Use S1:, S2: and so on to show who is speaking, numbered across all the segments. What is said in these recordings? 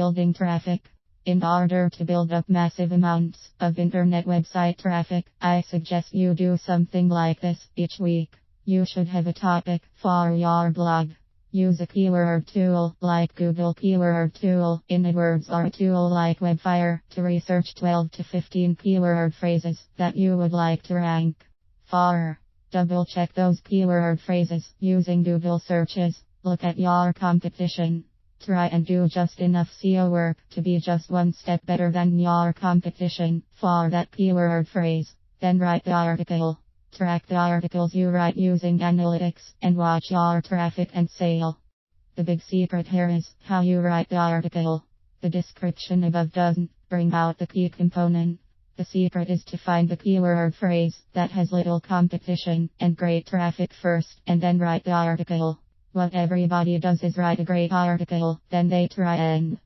S1: Building traffic. In order to build up massive amounts of internet website traffic, I suggest you do something like this. Each week, you should have a topic for your blog. Use a keyword tool like Google Keyword Tool, in AdWords, or a tool like Webfire to research 12 to 15 keyword phrases that you would like to rank for. Double check those keyword phrases using Google searches. Look at your competition. Try and do just enough SEO work to be just one step better than your competition for that keyword phrase. Then write the article. Track the articles you write using analytics and watch your traffic and sale. The big secret here is how you write the article. The description above doesn't bring out the key component. The secret is to find the keyword phrase that has little competition and great traffic first, and then write the article. What everybody does is write a great article, then they try and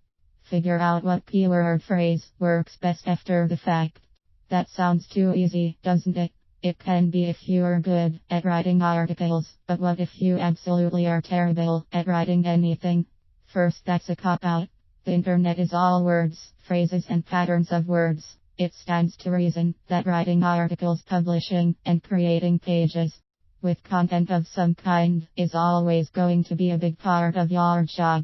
S1: figure out what keyword phrase works best after the fact. That sounds too easy, doesn't it? It can be if you are good at writing articles, but what if you absolutely are terrible at writing anything? First, that's a cop-out. The internet is all words, phrases, and patterns of words. It stands to reason that writing articles, publishing, and creating pages with content of some kind is always going to be a big part of your job.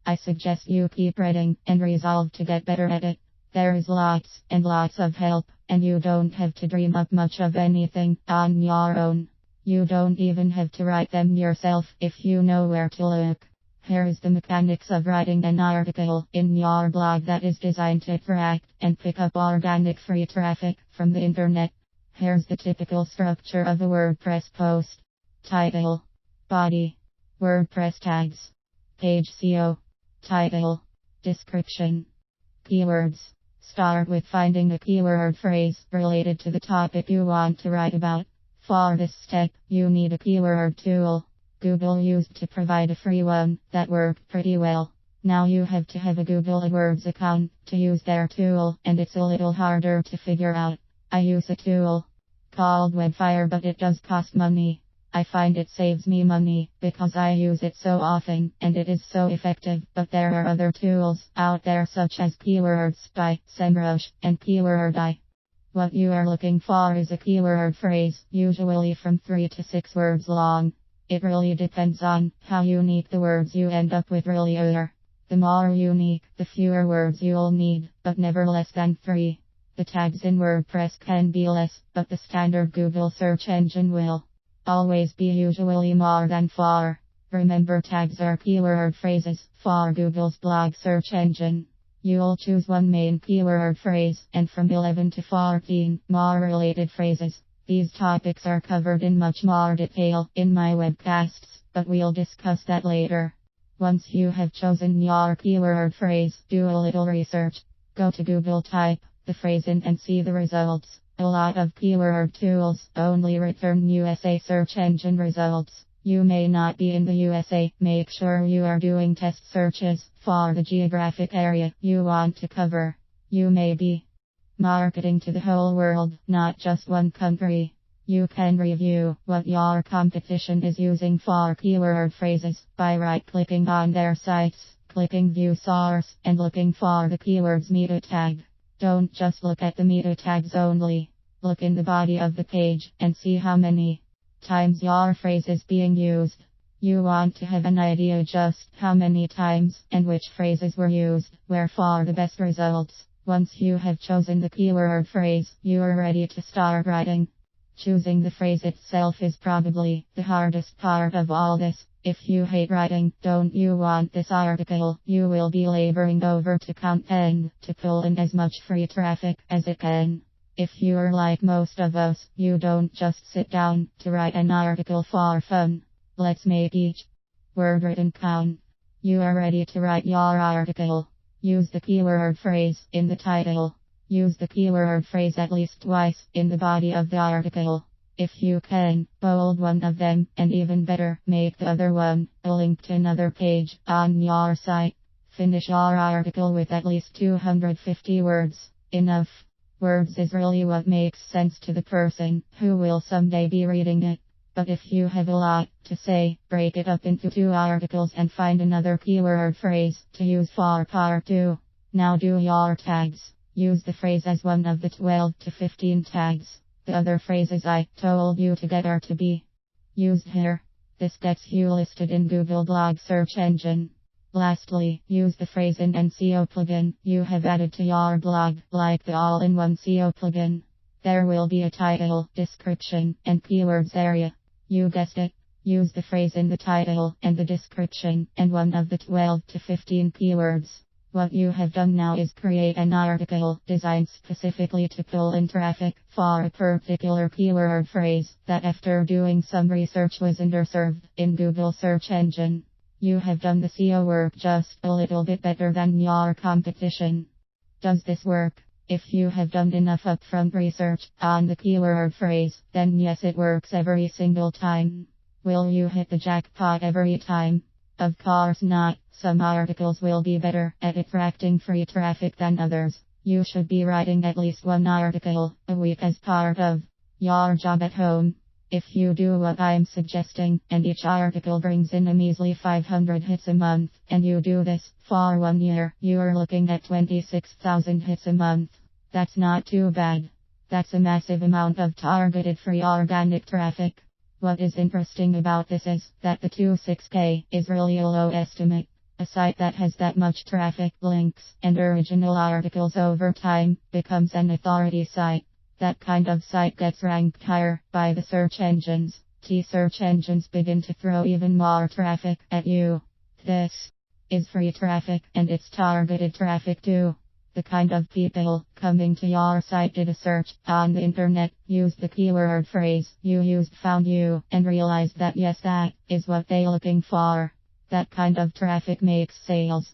S1: I suggest you keep reading and resolve to get better at it. There is lots and lots of help, and you don't have to dream up much of anything on your own. You don't even have to write them yourself if you know where to look. Here is the mechanics of writing an article in your blog that is designed to attract and pick up organic free traffic from the internet. Here's the typical structure of a WordPress post. Title, body, WordPress tags, page SEO, title, description, keywords. Start with finding a keyword phrase related to the topic you want to write about. For this step, you need a keyword tool. Google used to provide a free one that worked pretty well. Now you have to have a Google AdWords account to use their tool, and it's a little harder to figure out. I use a tool called Webfire, but it does cost money. I find it saves me money because I use it so often and it is so effective, but there are other tools out there such as Keyword Spy, SEMrush, and Keyword Eye. What you are looking for is a keyword phrase, usually from 3 to 6 words long. It really depends on how unique the words you end up with really are. The more unique, the fewer words you'll need, but never less than 3. The tags in WordPress can be less, but the standard Google search engine will always be usually more than 4. Remember, tags are keyword phrases for Google's blog search engine. You'll choose one main keyword phrase, and from 11 to 14 more related phrases. These topics are covered in much more detail in my webcasts, but we'll discuss that later. Once you have chosen your keyword phrase, do a little research. Go to Google, type the phrase in, and see the results. A lot of keyword tools only return USA search engine results. You may not be in the USA. Make sure you are doing test searches for the geographic area you want to cover. You may be marketing to the whole world, not just one country. You can review what your competition is using for keyword phrases by right-clicking on their sites, clicking View Source, and looking for the keyword's meta tag. Don't just look at the meta tags only. Look in the body of the page and see how many times your phrase is being used. You want to have an idea just how many times and which phrases were used, where for the best results. Once you have chosen the keyword phrase, you are ready to start writing. Choosing the phrase itself is probably the hardest part of all this. If you hate writing, don't you want this article, you will be laboring over to count and to pull in as much free traffic as it can. If you're like most of us, you don't just sit down to write an article for fun. Let's make each word written count. You are ready to write your article. Use the keyword phrase in the title. Use the keyword phrase at least twice in the body of the article. If you can, bold one of them, and even better, make the other one a link to another page on your site. Finish your article with at least 250 words. Enough words is really what makes sense to the person who will someday be reading it. But if you have a lot to say, break it up into 2 articles and find another keyword phrase to use for part 2. Now do your tags. Use the phrase as one of the 12 to 15 tags. The other phrases I told you to get are to be used here. This gets you listed in Google blog search engine. Lastly, use the phrase in an SEO plugin you have added to your blog, like the all-in-one SEO plugin. There will be a title, description, and keywords area. You guessed it. Use the phrase in the title and the description and one of the 12 to 15 keywords. What you have done now is create an article designed specifically to pull in traffic for a particular keyword phrase that after doing some research was underserved in Google search engine. You have done the SEO work just a little bit better than your competition. Does this work? If you have done enough upfront research on the keyword phrase, then yes, it works every single time. Will you hit the jackpot every time? Of course not. Some articles will be better at attracting free traffic than others. You should be writing at least one article a week as part of your job at home. If you do what I'm suggesting, and each article brings in a measly 500 hits a month, and you do this for 1 year, you're looking at 26,000 hits a month. That's not too bad. That's a massive amount of targeted free organic traffic. What is interesting about this is that the 26K is really a low estimate. A site that has that much traffic, links, and original articles over time becomes an authority site. That kind of site gets ranked higher by the search engines. Search engines begin to throw even more traffic at you. This is free traffic, and it's targeted traffic too. The kind of people coming to your site did a search on the internet, used the keyword phrase you used, found you, and realized that yes, that is what they're looking for. That kind of traffic makes sales.